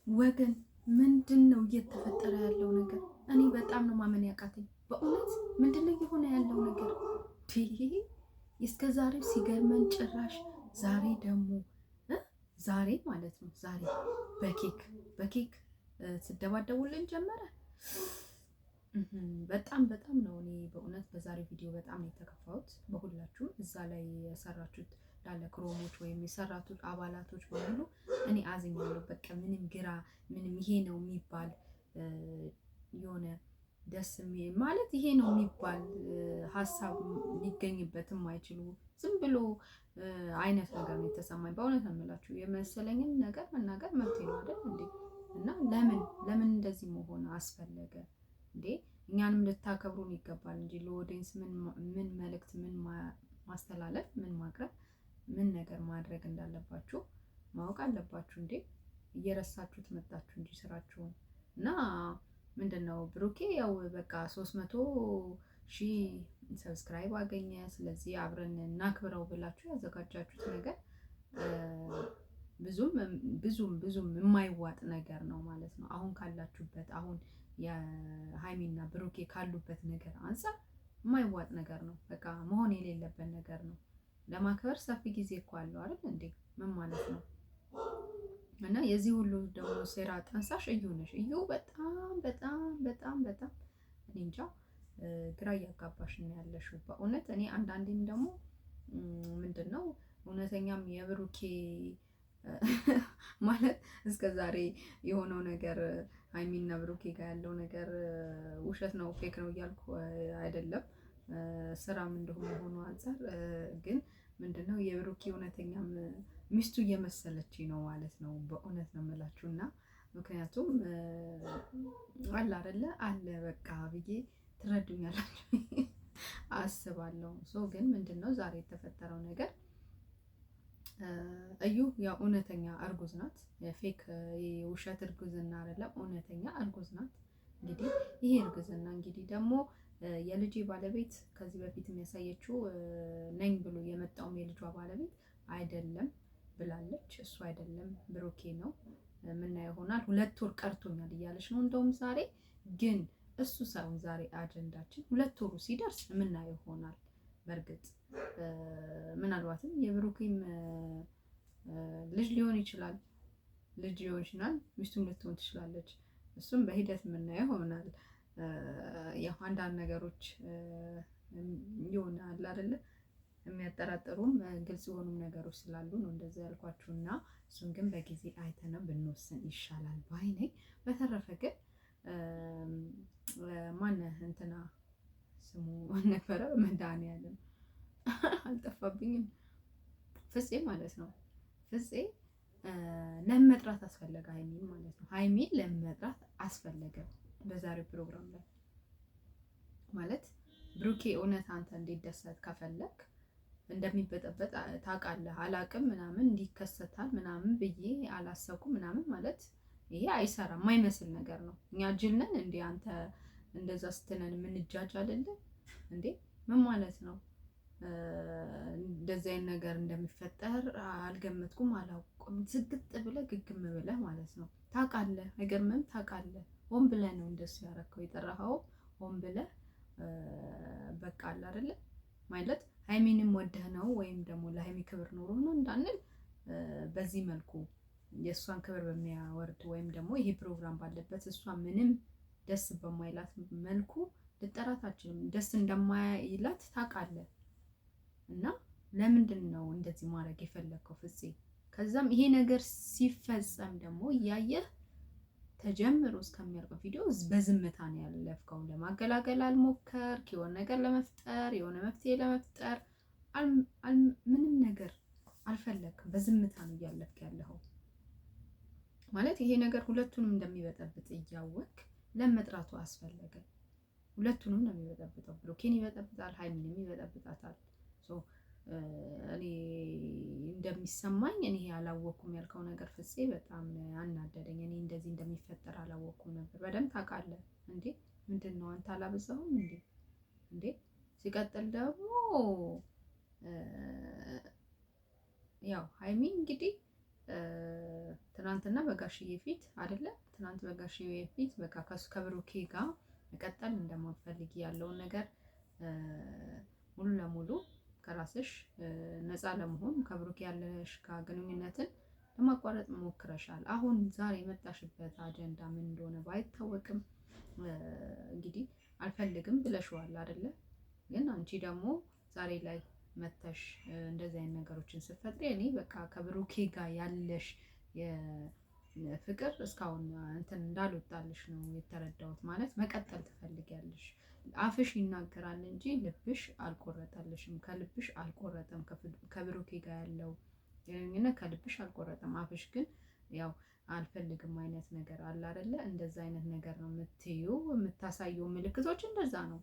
ወገን ምንድነው እየተፈጠረ ያለው ነገር? እኔ በጣም ነው ማመን ያቃተኝ በእውነት ምንድነው እየሆነ ያለው ነገር? እስከ ዛሬው ሲገርመን ጭራሽ ዛሬ ደግሞ ዛሬ ማለት ነው ዛሬ በኬክ ስደባደቡልን ጀመረ። በጣም ነው እኔ በእውነት በዛሬው ቪዲዮ በጣም ነው የተከፋሁት በሁላችሁም እዛ ላይ የሰራችሁት ላለ ክሮሞች ወይም የሰራችሁት አባላቶች በሙሉ እኔ አዝኛለሁ። በቃ ምንም ይሄ ነው የሚባል የሆነ ደስ የሚል ማለት ይሄ ነው የሚባል ሀሳብ ሊገኝበት የማይችሉ ዝም ብሎ አይነት ነገር ነው የተሰማኝ። በእውነት ነው የምላችሁ የመሰለኝን ነገር መናገር መብቴ ነው አይደል እንዴ? እና ለምን እንደዚህ መሆን አስፈለገ እንዴ? እኛንም ልታከብሩን ይገባል እንጂ ለኦዲየንስ ምን መልእክት ምን ማስተላለፍ ምን ማቅረብ ምን ነገር ማድረግ እንዳለባችሁ ማወቅ አለባችሁ እንዴ? እየረሳችሁት መጣችሁ እንጂ ስራችሁን እና ምንድነው ብሩኬ ያው በቃ 300,000 ሰብስክራይብ አገኘ። ስለዚህ አብረን እናክብረው ብላችሁ ያዘጋጃችሁት ነገር ብዙም የማይዋጥ ነገር ነው ማለት ነው። አሁን ካላችሁበት አሁን የሃይሚና ብሩኬ ካሉበት ነገር አንፃር የማይዋጥ ነገር ነው። በቃ መሆን የሌለበት ነገር ነው። ለማክበር ሰፊ ጊዜ እኮ አለው አይደል እንዴ? ምን ማለት ነው? እና የዚህ ሁሉ ደግሞ ሴራ ጠንሳሽ እዩ ነሽ። እዩ በጣም እኔ እንጃ ግራ እያጋባሽ ነው ያለሽው በእውነት። እኔ አንዳንዴም ደግሞ ምንድነው እውነተኛም የብሩኬ ማለት እስከ ዛሬ የሆነው ነገር ሃይሚና ብሩኬ ጋር ያለው ነገር ውሸት ነው ፌክ ነው እያልኩ አይደለም። ስራም እንደሆነ ሆኖ አንፃር ግን ምንድነው የብሩኬ እውነተኛም ሚስቱ እየመሰለችኝ ነው ማለት ነው። በእውነት ነው የምላችሁ እና ምክንያቱም አለ አይደለ አለ በቃ ብዬ ትረዱኛላችሁ አስባለሁ። ግን ምንድነው ዛሬ የተፈጠረው ነገር እዩ ያው እውነተኛ እርጉዝ ናት። ፌክ የውሸት እርጉዝና አይደለም፣ እውነተኛ እርጉዝ ናት። እንግዲህ ይሄ እርግዝና እንግዲህ ደግሞ የልጄ ባለቤት ከዚህ በፊት የሚያሳየችው ነኝ ብሎ የመጣውም የልጇ ባለቤት አይደለም ብላለች። እሱ አይደለም ብሩኬ ነው የምናየው ይሆናል። 2 ወር ቀርቶኛል እያለች ነው። እንደውም ዛሬ ግን እሱ ሳይሆን ዛሬ አጀንዳችን 2 ወሩ ሲደርስ የምናየው ይሆናል። በእርግጥ ምናልባትም የብሩኬም ልጅ ሊሆን ይችላል ሚስቱም ልትሆን ትችላለች። እሱም በሂደት የምናየው ይሆናል። ያው አንዳንድ ነገሮች ይሆናል አይደለ የሚያጠራጥሩም ግልጽ የሆኑም ነገሮች ስላሉ ነው እንደዛ ያልኳችሁና እሱን ግን በጊዜ አይተነው ብንወስን ይሻላል ባይ ነኝ። በተረፈ ግን ማነህ እንትና ስሙ ነበረ መድኃኒዓለም አልጠፋብኝም። ፍፄ ማለት ነው። ፍፄ ለምን መጥራት አስፈለገ ሀይሚን ማለት ነው። ሀይሚን ለምን መጥራት አስፈለገ በዛሬው ፕሮግራም ላይ ማለት ብሩኬ እውነት አንተ እንዲደሰት ከፈለክ እንደሚበጠበጥ ታውቃለህ። አላቅም ምናምን እንዲከሰታል ምናምን ብዬ አላሰብኩም ምናምን ማለት ይሄ አይሰራም የማይመስል ነገር ነው። እኛ ጅል ነን እንዴ? አንተ እንደዛ ስትነን የምንጃጅ አይደለም እንዴ? ምን ማለት ነው? እንደዚህ አይነት ነገር እንደሚፈጠር አልገመትኩም፣ አላውቅም። ዝግጥ ብለህ ግግም ብለህ ማለት ነው። ታውቃለህ፣ አይገርምም? ታውቃለህ። ሆን ብለህ ነው እንደሱ ያረከው የጠራኸው ሆን ብለህ በቃ አለ አይደለ ማለት ሃይሚንም ወደህ ነው ወይም ደግሞ ለሃይሚ ክብር ኖሮ ነው እንዳንል በዚህ መልኩ የእሷን ክብር በሚያወርድ ወይም ደግሞ ይሄ ፕሮግራም ባለበት እሷ ምንም ደስ በማይላት መልኩ ልጠራት አችልም። ደስ እንደማይላት ታውቃለህ። እና ለምንድን ነው እንደዚህ ማድረግ የፈለግከው ፍፄ? ከዛም ይሄ ነገር ሲፈጸም ደግሞ እያየህ ተጀምሮ እስከሚያልቀው ቪዲዮ በዝምታ ነው ያለፍከው። ለማገላገል አልሞከርክ፣ የሆነ ነገር ለመፍጠር የሆነ መፍትሄ ለመፍጠር ምንም ነገር አልፈለግክም። በዝምታ ነው እያለፍክ ያለኸው ማለት ይሄ ነገር ሁለቱንም እንደሚበጠብጥ እያወቅህ ለመጥራቱ አስፈለገ? ሁለቱንም ነው የሚበጠብጠው። ብሩኬን ይበጠብጣል፣ ሃይሚንም ይበጠብጣታል። እኔ እንደሚሰማኝ እኔ ያላወቅኩም ያልከው ነገር ፍፄ በጣም አናደደኝ። እኔ እንደዚህ እንደሚፈጠር አላወቅኩም ነበር። በደንብ ታውቃለህ እንዴ? ምንድን ነው አንተ አላበዛሁም እንዴ? ሲቀጥል ደግሞ ያው ሃይሚ እንግዲህ ትናንትና በጋሽዬ ፊት አይደለ? ትናንት በጋሽዬ ፊት በቃ ከብሩኬ ጋር መቀጠል እንደማትፈልጊ ያለውን ነገር ሙሉ ለሙሉ ከራስሽ ነፃ ለመሆን ከብሩኬ ያለሽ ግንኙነትን ለማቋረጥ ሞክረሻል። አሁን ዛሬ የመጣሽበት አጀንዳ ምን እንደሆነ ባይታወቅም እንግዲህ አልፈልግም ብለሽዋል አይደለ? ግን አንቺ ደግሞ ዛሬ ላይ መተሽ እንደዚህ አይነት ነገሮችን ስትፈጥሪ እኔ በቃ ከብሩኬ ጋር ያለሽ ፍቅር እስካሁን እንትን እንዳልወጣልሽ ነው የተረዳሁት። ማለት መቀጠል ትፈልጊያለሽ። አፍሽ ይናገራል እንጂ ልብሽ አልቆረጠልሽም። ከልብሽ አልቆረጠም። ከብሩኬ ጋር ያለው ግንኙነት ከልብሽ አልቆረጠም። አፍሽ ግን ያው አልፈልግም አይነት ነገር አለ አይደለ? እንደዛ አይነት ነገር ነው የምትይው። የምታሳየው ምልክቶች እንደዛ ነው።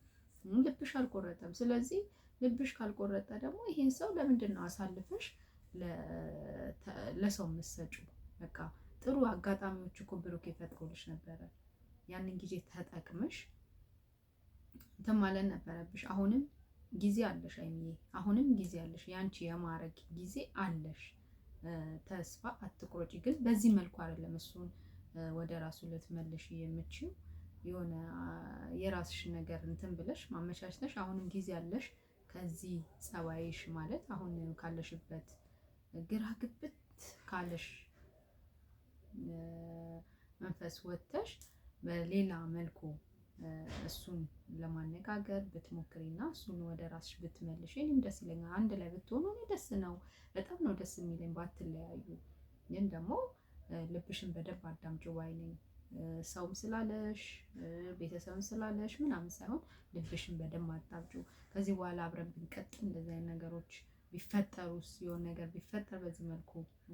ልብሽ አልቆረጠም። ስለዚህ ልብሽ ካልቆረጠ ደግሞ ይሄን ሰው ለምንድን ነው አሳልፈሽ ለሰው የምትሰጪው? በቃ ጥሩ አጋጣሚዎች እኮ ብሩክ ፈጥሮልሽ ነበረ። ያንን ጊዜ ተጠቅመሽ እንትን ማለት ነበረብሽ። አሁንም ጊዜ አለሽ አይሚዬ፣ አሁንም ጊዜ አለሽ። ያንቺ የማረግ ጊዜ አለሽ። ተስፋ አትቁረጪ። ግን በዚህ መልኩ አይደለም እሱን ወደ ራሱ ልትመልሽ የምችው። የሆነ የራስሽ ነገር እንትን ብለሽ ማመቻችተሽ አሁንም ጊዜ አለሽ። ከዚህ ጸባይሽ ማለት አሁን ካለሽበት ግራ ግብት ካለሽ መንፈስ ወጥተሽ በሌላ መልኩ እሱን ለማነጋገር ብትሞክሪና እሱን ወደ ራስሽ ብትመልሽ እኔም ደስ ይለኛል። አንድ ላይ ብትሆኑ እኔ ደስ ነው፣ በጣም ነው ደስ የሚለኝ ባትለያዩ። ግን ደግሞ ልብሽን በደንብ አዳምጪው ባይ ነኝ። ሰውም ስላለሽ ቤተሰብም ስላለሽ ምናምን ሳይሆን ልብሽን በደንብ አዳምጪው። ከዚህ በኋላ አብረን ብንቀጥል እንደዚህ አይነት ነገሮች ቢፈጠሩስ፣ የሆነ ነገር ቢፈጠር በዚህ መልኩ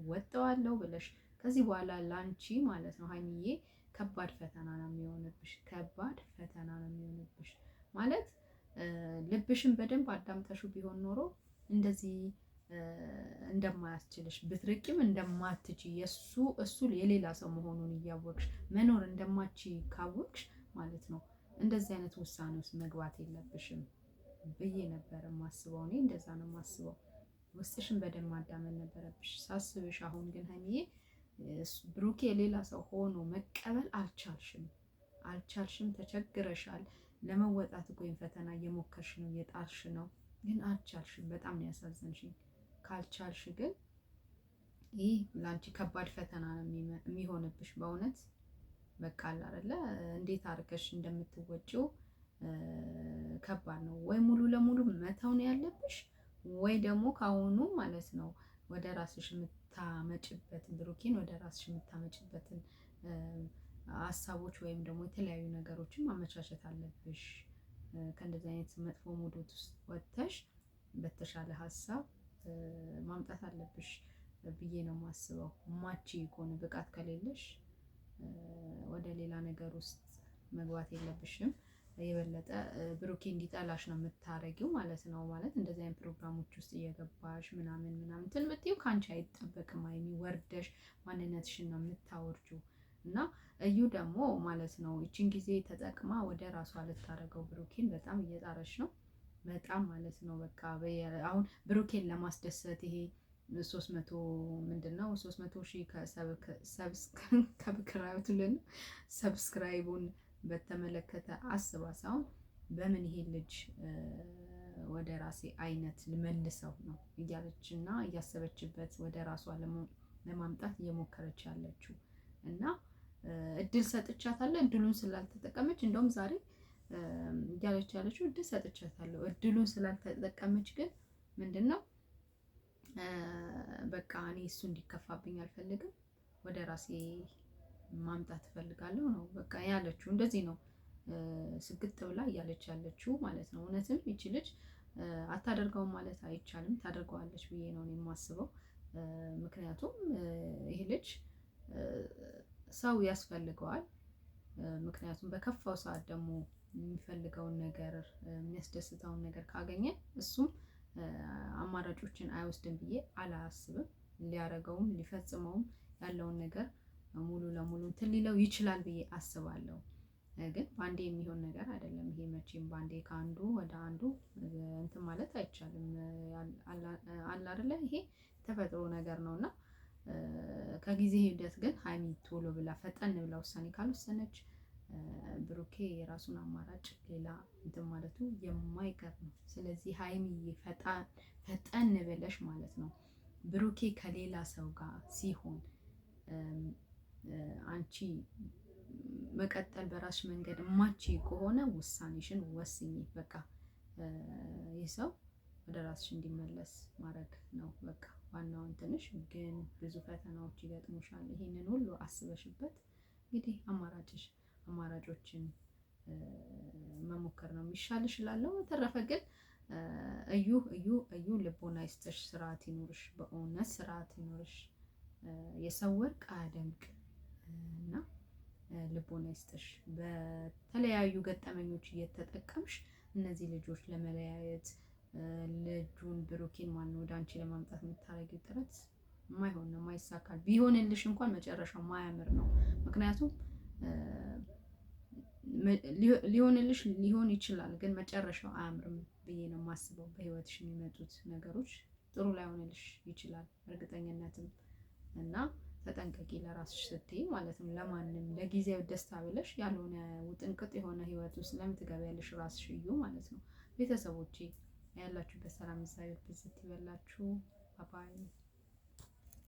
ወጥተዋለሁ ብለሽ ከዚህ በኋላ ላንቺ ማለት ነው ሀይሚዬ ከባድ ፈተና ነው የሚሆንብሽ። ከባድ ፈተና ነው የሚሆንብሽ ማለት ልብሽን በደንብ አዳምጠሹ ቢሆን ኖሮ እንደዚህ እንደማያስችልሽ ብትርቂም እንደማትች እሱ የሌላ ሰው መሆኑን እያወቅሽ መኖር እንደማች ካወቅሽ ማለት ነው እንደዚህ አይነት ውሳኔ ውስጥ መግባት የለብሽም ብዬ ነበር የማስበው። እኔ እንደዛ ነው የማስበው። ውስጥሽን በደንብ ማዳመን ነበረብሽ ሳስብሽ። አሁን ግን ሀይሚዬ ብሩኬ የሌላ ሰው ሆኖ መቀበል አልቻልሽም፣ ተቸግረሻል። ለመወጣት እኮ ፈተና እየሞከርሽ ነው፣ እየጣርሽ ነው፣ ግን አልቻልሽም። በጣም ነው ያሳዘንሽኝ። ካልቻልሽ ግን ይህ ለአንቺ ከባድ ፈተና ነው የሚሆንብሽ በእውነት በቃ አለ አይደለ? እንዴት አድርገሽ እንደምትወጪው ከባድ ነው። ወይ ሙሉ ለሙሉ መተው ነው ያለብሽ ወይ ደግሞ ካሁኑ ማለት ነው ወደ ራስሽ የምታመጭበትን ብሩኬን ወደ ራስሽ የምታመጭበትን ሀሳቦች ወይም ደግሞ የተለያዩ ነገሮችን ማመቻቸት አለብሽ። ከእንደዚህ አይነት መጥፎ ሙዶት ውስጥ ወጥተሽ በተሻለ ሀሳብ ማምጣት አለብሽ ብዬ ነው የማስበው። ማቺ ከሆነ ብቃት ከሌለሽ ወደ ሌላ ነገር ውስጥ መግባት የለብሽም። የበለጠ ብሩኬ እንዲጠላሽ ነው የምታረጊው ማለት ነው። ማለት እንደዚህ አይነት ፕሮግራሞች ውስጥ እየገባሽ ምናምን እንትን ብትይው ከአንቺ አይጠበቅም። ሀይሚ ወርደሽ ማንነትሽን ነው የምታወርጂው። እና እዩ ደግሞ ማለት ነው ይቺን ጊዜ ተጠቅማ ወደ ራሷ ልታረገው ብሩኬን በጣም እየጣረች ነው። በጣም ማለት ነው በቃ አሁን ብሩኬን ለማስደሰት ይሄ 300 ምንድነው 300 ሺህ ሰብስክራይቡን በተመለከተ አስባ ሳይሆን በምን ይሄ ልጅ ወደ ራሴ አይነት ልመልሰው ነው እያለችና እያሰበችበት ወደ ራሷ ለማምጣት እየሞከረች ያለችው እና እድል ሰጥቻታለሁ። እድሉን ስላልተጠቀመች እንደውም ዛሬ እያለች ያለችው እድል ሰጥቻታለሁ። እድሉን ስላልተጠቀመች ግን ምንድነው በቃ እኔ እሱ እንዲከፋብኝ አልፈልግም፣ ወደ ራሴ ማምጣት እፈልጋለሁ ነው በቃ ያለችው። እንደዚህ ነው ስግጥ ብላ እያለች ያለችው ማለት ነው። እውነትም ይቺ ልጅ አታደርገውም ማለት አይቻልም፣ ታደርገዋለች ብዬ ነው የማስበው። ምክንያቱም ይሄ ልጅ ሰው ያስፈልገዋል። ምክንያቱም በከፋው ሰዓት ደግሞ የሚፈልገውን ነገር የሚያስደስተውን ነገር ካገኘ እሱም አማራጮችን አይወስድም ብዬ አላስብም። ሊያረገውም ሊፈጽመውም ያለውን ነገር ሙሉ ለሙሉ እንትን ሊለው ይችላል ብዬ አስባለሁ። ግን በአንዴ የሚሆን ነገር አይደለም ይሄ መቼም በአንዴ ከአንዱ ወደ አንዱ እንትን ማለት አይቻልም። አለ አይደለ? ይሄ ተፈጥሮ ነገር ነውና ከጊዜ ሂደት ግን ሀይሚ ቶሎ ብላ ፈጠን ብላ ውሳኔ ካልወሰነች ብሩኬ የራሱን አማራጭ ሌላ እንትን ማለቱ የማይቀር ነው። ስለዚህ ሀይሚ ፈጠን ብለሽ ማለት ነው ብሩኬ ከሌላ ሰው ጋር ሲሆን አንቺ መቀጠል በራስሽ መንገድ ማቺ ከሆነ ውሳኔሽን ወስኚ። በቃ ይህ ሰው ወደ ራስሽ እንዲመለስ ማድረግ ነው በቃ ዋናው እንትንሽ። ግን ብዙ ፈተናዎች ይገጥሙሻል። ይሄንን ሁሉ አስበሽበት እንግዲህ አማራጮችን መሞከር ነው የሚሻልሽ እላለሁ። በተረፈ ግን እዩ ልቦና ይስጥሽ፣ ስርዓት ይኖርሽ፣ በእውነት ስርዓት ይኖርሽ። የሰው ወርቅ አያደምቅ እና ልቦና ይስጥሽ። በተለያዩ ገጠመኞች እየተጠቀምሽ እነዚህ ልጆች ለመለያየት ልጁን ብሩኬን ወደ አንቺ ለማምጣት የምታደርጊው ጥረት የማይሆን ነው፣ የማይሳካል። ቢሆንልሽ እንኳን መጨረሻው ማያምር ነው። ምክንያቱም ሊሆንልሽ ሊሆን ይችላል፣ ግን መጨረሻው አያምርም ብዬ ነው የማስበው። በህይወትሽ የሚመጡት ነገሮች ጥሩ ላይሆንልሽ ይችላል እርግጠኝነትም። እና ተጠንቀቂ ለራስሽ ስትይ ማለት ነው። ለማንም ለጊዜው ደስታ ብለሽ ያልሆነ ውጥንቅጥ የሆነ ህይወት ውስጥ ለምትገቢያለሽ ራስሽ እዩ ማለት ነው። ቤተሰቦቼ ያላችሁበት ሰላም እግዚአብሔር ብዝት ይበላችሁ። ባባይ